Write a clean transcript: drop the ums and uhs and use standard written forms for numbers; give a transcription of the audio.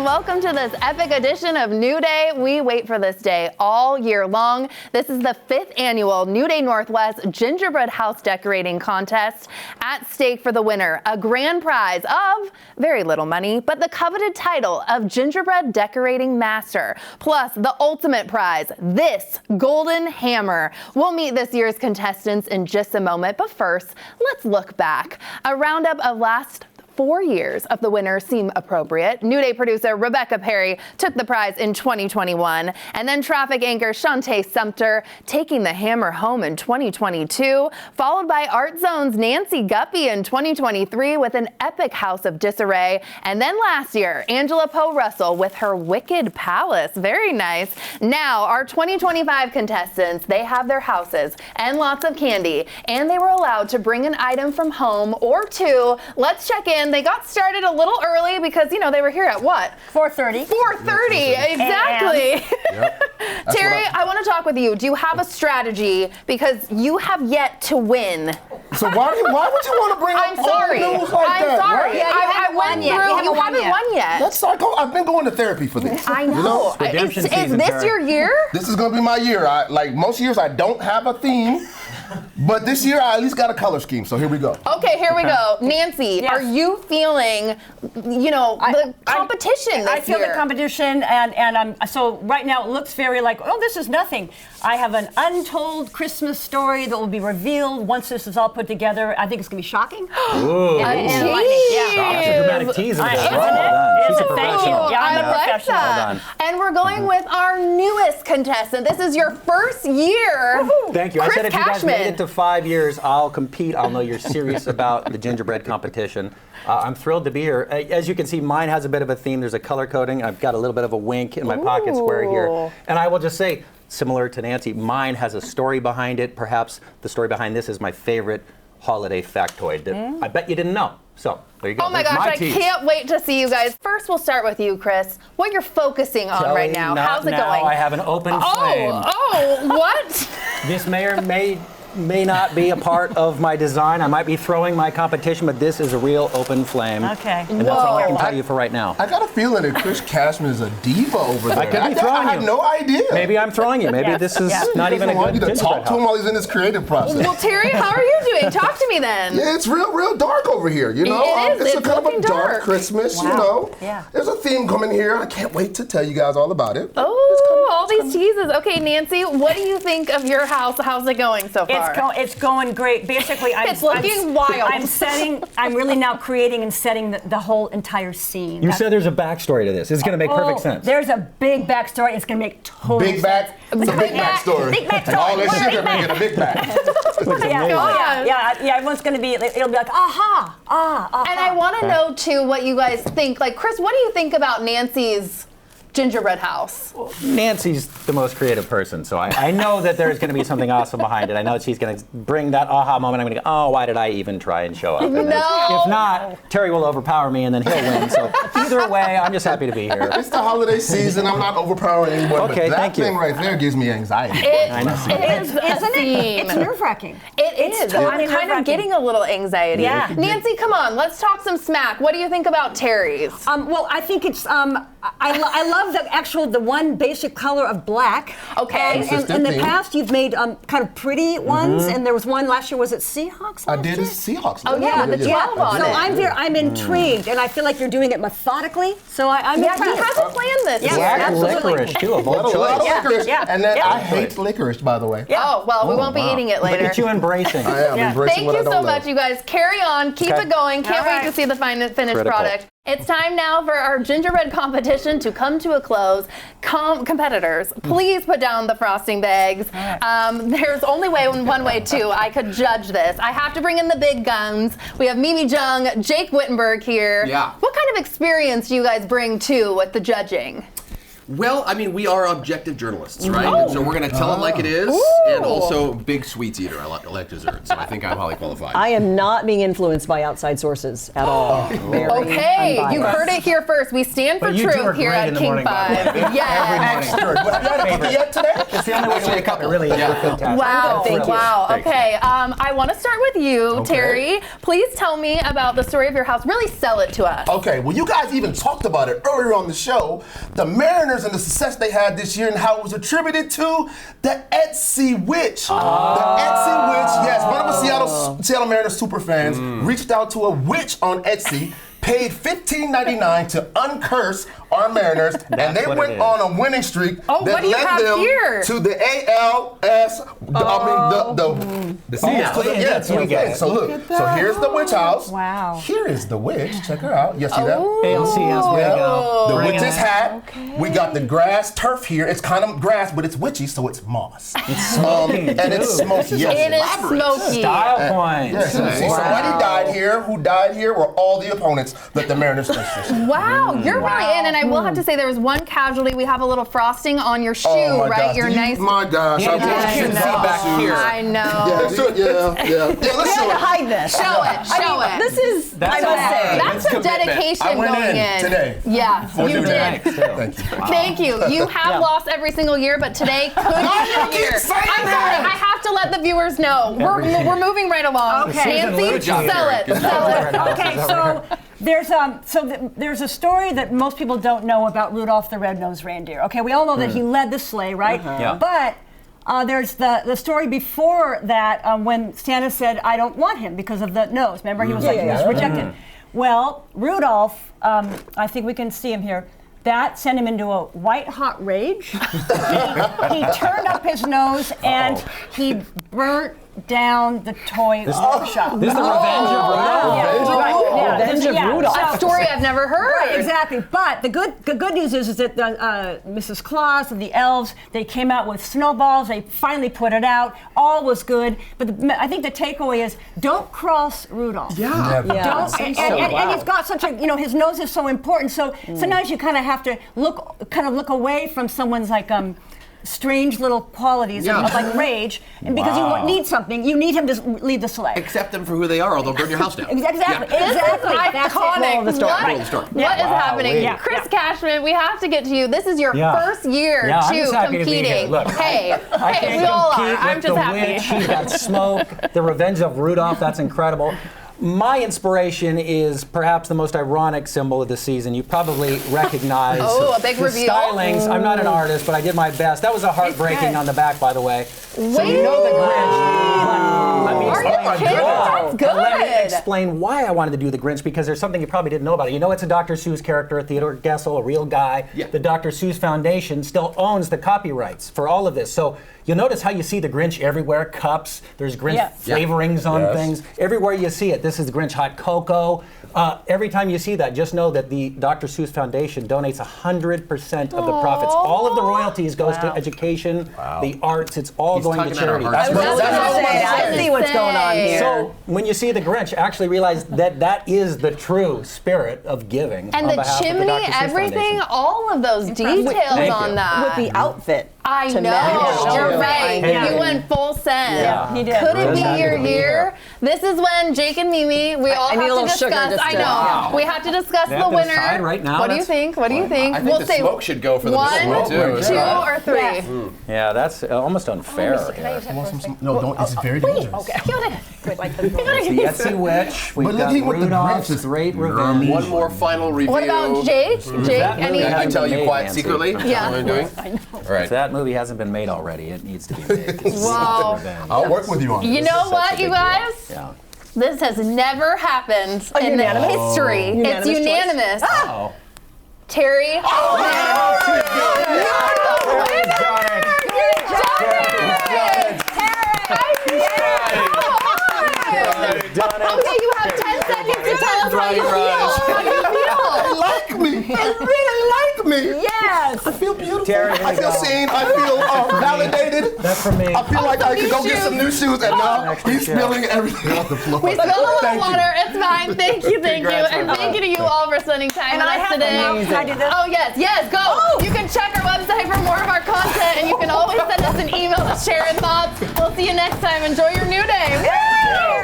welcome to this epic edition of New Day. We wait for this day all year long. This is the 5th annual New Day Northwest Gingerbread House Decorating Contest. At stake for the winner, a grand prize of very little money, but the coveted title of Gingerbread Decorating Master, plus the ultimate prize, this golden hammer. We'll meet this year's contestants in just a moment, but first, let's look back. A roundup of last 4 years of the winners seem appropriate. New Day producer Rebecca Perry took the prize in 2021, and then traffic anchor Shantae Sumter taking the hammer home in 2022, followed by Art Zone's Nancy Guppy in 2023 with an epic House of Disarray, and then last year, Angela Poe Russell with her Wicked Palace. Very nice. Now, our 2025 contestants, they have their houses and lots of candy, and they were allowed to bring an item from home or two. Let's check in. They got started a little early because, you know, they were here at what? 4:30. 4:30, exactly. Yep. Terry, I want to talk with you. Do you have a strategy? Because you have yet to win. So why would you want to bring up old news like I'm that? sorry. Right? Yeah, you haven't won yet. You haven't won yet. Let's start going. I've been going to therapy for this. I know. Redemption Is season, this Terry. your year? This is going to be my year. Like most years, I don't have a theme. But this year, I at least got a color scheme, so here we go. Okay, here we go. Nancy, Yes. are you feeling, the competition this I feel year? the competition, and so right now it looks very like, oh, this is nothing. I have an untold Christmas story that will be revealed once this is all put together. I think it's going to be shocking. Ooh. And enlightening. Yeah. That's a dramatic tease. Isn't it? Well done. It is She's a a thank you. professional. Yeah, I'm a I like professional. that. Well done. And we're going with our newest contestant. This is your first year. Thank you. Chris I said if you guys Cashman. made it to 5 years, I'll compete. I'll know you're serious about the gingerbread competition. I'm thrilled to be here. As you can see, mine has a bit of a theme. There's a color coding. I've got a little bit of a wink in my pocket square here. And I will just say, similar to Nancy, mine has a story behind it. Perhaps the story behind this is my favorite holiday factoid that I bet you didn't know. So there you go. Oh my There's gosh, I tease. can't wait to see you guys. First, we'll start with you, Chris. What you're focusing on right now. Not How's it now. going? I have an open flame. Oh, what? This may or may not be a part of my design. I might be throwing my competition, but this is a real open flame. Okay. And that's all I can Whoa. tell you for right now. I got a feeling that Chris Cashman is a diva over there. I could be throwing I had you. no idea. Maybe I'm throwing you. Maybe this is not even a I want good you to talk gingerbread to him house. while he's in his creative process. Well, Terry, how are you doing? Talk to me then. Yeah, it's real dark over here, you know? It is. It's a It's kind of a looking dark dark. Christmas, you Wow. know? Yeah. There's a theme coming here. I can't wait to tell you guys all about it. Oh, all these teases. Okay, Nancy, what do you think of your house? How's it going so far? It's going great. Basically, It's looking wild. I'm really now creating and setting the whole entire scene. You said there's a backstory to this. It's going to make perfect sense. There's a big backstory. It's going to make total Big sense. back. It's a big back story. Big back And all story. this What a sugar big back. making a big back. Yeah. Everyone's going to be, it'll be like, aha. And I want to know, too, what you guys think. Like, Chris, what do you think about Nancy's gingerbread house? Nancy's the most creative person, so I know that there's going to be something awesome behind it. I know that she's going to bring that aha moment. I'm going to go, oh, why did I even try and show up? And then, No. if not, Terry will overpower me and then he'll win. So either way, I'm just happy to be here. It's the holiday season. I'm not overpowering anyone. Okay, but that thank you. thing right there gives me anxiety. It is a Isn't scene. it? It's nerve-wracking. It is. totally I'm kind of nerve-wracking. getting a little anxiety. Yeah. Nancy, come on. Let's talk some smack. What do you think about Terry's? Well, I think it's, I love the one basic color of black. Okay. And in the theme. past, you've made kind of pretty ones, and there was one last year, was it Seahawks? I last did year? a Seahawks. Oh, yeah, the 12 on So it. I'm intrigued, and I feel like you're doing it methodically. So I'm Yeah, he impressed. has a plan this Yeah. year. Black absolutely. licorice, too, a A bold lot of choice. licorice. Yeah. And then Yeah. I hate licorice, by the way. Oh, well, we won't be wow. eating it Look later. at you embracing. I am Yeah. embracing Thank what I you don't so know. much, you guys. Carry on. Keep Okay. it going. Can't All wait right. to see the finished Critical. product. It's time now for our gingerbread competition to come to a close. Competitors, please put down the frosting bags. There's only one way, too. I could judge this. I have to bring in the big guns. We have Mimi Jung, Jake Wittenberg here. Yeah. What kind of experience do you guys bring, too, with the judging? Well, I mean, we are objective journalists, right? And so we're going to tell it like it is, and also big sweets eater. I like dessert, so I think I'm highly qualified. I am not being influenced by outside sources at all. Very Okay, you unbiased. heard it here first. We stand for But you two are truth here great at in the King morning, by the 5. way. Yes. Sure. But you had a cookie yet today? It's the only way to wake up. It really is. You're fantastic. Wow. Thank you. Wow. Okay. I want to start with you, Terry. Please tell me about the story of your house. Really sell it to us. Okay, well, you guys even talked about it earlier on the show. The Mariners and the success they had this year and how it was attributed to the Etsy witch. The Etsy witch, yes, one of the Seattle Mariners super fans reached out to a witch on Etsy, paid $15.99 to uncurse our Mariners, and they what went it is. on a winning streak Oh, that what do you led have them here? to the ALS. The season. That's what we get. So look, so here's the witch house. Wow. Here is the witch. Check her out. You see that? ALCS, way to go. The Bring it witch's in. hat. We got the grass turf here. It's kind of grass, but it's witchy, so it's moss. It's smoky, and it's too. smoky. Yes. It is smoky. Style points. Yes. See, somebody died here. Who died here were all the opponents that the Mariners faced this year. Wow, you're really in, and I will have to say there was one casualty. We have a little frosting on your shoe, Oh my right? gosh. Your nice. My gosh. Yeah, I you wish can you see could back see. here. I know. Yeah, let's show To it. hide this. Show it. Show it. This is, That's I must say. That's some commitment. dedication I went going in today. Yeah, For you new did. day. Thank you. Thank you. You have lost every single year, but today could be your keep year. saying I'm sorry. that. I have to let the viewers know. We're moving right along. Okay. Nancy, Good job, sell Terry. it. Good Sell job. it. Okay, so there's a story that most people don't know about Rudolph the Red-Nosed Reindeer. Okay, we all know that he led the sleigh, right? Yeah. But there's the story before that when Santa said, "I don't want him" because of the nose. Remember, he was he was rejected. Well, Rudolph, I think we can see him here. That sent him into a white-hot rage. he turned up his nose and he burnt down the toy workshop. This is the revenge of Rudolph. Revenge of Rudolph. A story I've never heard. Right, exactly. But the good news is that Mrs. Claus and the elves, they came out with snowballs. They finally put it out. All was good. But I think the takeaway is don't cross Rudolph. Yeah. Don't, and he's got such a, his nose is so important. So sometimes you kind of have to look away from someone's strange little qualities of like rage, and because you need something, you need him to lead the sleigh. Accept them for who they are, or they'll burn your house down. Exactly. Yeah. Exactly. This is That's it. iconic. Moral of the story. What, Moral of the story. what is happening? Yeah. Chris Cashman, we have to get to you. This is your first year Yeah, I'm to just happy to be here. competing. Look, Hey, I hey, can't we all are. compete I'm with just the happy. witch. He got smoke. The Revenge of Rudolph. That's incredible. My inspiration is perhaps the most ironic symbol of the season. You probably recognize Oh, a big the reveal. stylings. I'm not an artist, but I did my best. That was a heartbreaking on the back, by the way. So you know the Grinch. Let me Are you explain. kidding? That's good. Let me explain why I wanted to do the Grinch, because there's something you probably didn't know about it. You know, it's a Dr. Seuss character, Theodore Gessel, a real guy. Yeah. The Dr. Seuss Foundation still owns the copyrights for all of this. So you'll notice how you see the Grinch everywhere, cups, there's Grinch flavorings on things. Everywhere you see it, this is the Grinch hot cocoa. Every time you see that, just know that the Dr. Seuss Foundation donates 100% of the profits. All of the royalties goes to education, the arts, it's all going to tugging at our charity. hearts. I see what's going on here. So when you see the Grinch, actually realize that that is the true spirit of giving. And on the behalf of chimney, Dr. Seuss everything, Foundation. all of those details Thank on you. that. With the outfit. I to know. match. You're Yeah. right. Yeah. You went full send. Yeah. He did. Could it Just be happy your to be year? here. This is when Jake and Mimi, we all I need a have little to sugar discuss. just I to- know. Wow. We have to discuss They the have to winner. decide right now. What do you That's- think? What do you think? I think the smoke should go for the one, smoke, too. 2, or 3. Yes. Yeah, that's almost unfair. here. No, don't. It's very dangerous. It's the Etsy Witch. We've But look got at what the Rudolph's Grinch is- Great Revenge. One more final review. What about Jake? Jake, That any? movie Can I hasn't tell been you made, quite Nancy. secretly? Yeah. What I'm doing? All right. If that movie hasn't been made already, it needs to be made. Wow. Revenge. I'll work with you on You this. know such a what, big you deal. guys? Yeah. This has never happened in unanimous? history. It's Unanimous choice? unanimous. Oh. Terry. Okay, you have 10 seconds to tell us how you feel. How do you feel? They like me. They really like me. Yes. I feel beautiful. Terry, here I you feel go. seen. I feel validated. That's for me. I feel like I could go get some new shoes, and now Extra he's shoe. spilling everything on the floor. We spilled a little Thank you. water. It's fine. Thank you, Congrats, and my thank you to you all for spending time And with I us have today. them now. Can I do this? Oh yes, go. You can check our website for more of our content, and you can always send us an email to share your thoughts. We'll see you next time. Enjoy your new day. Woo!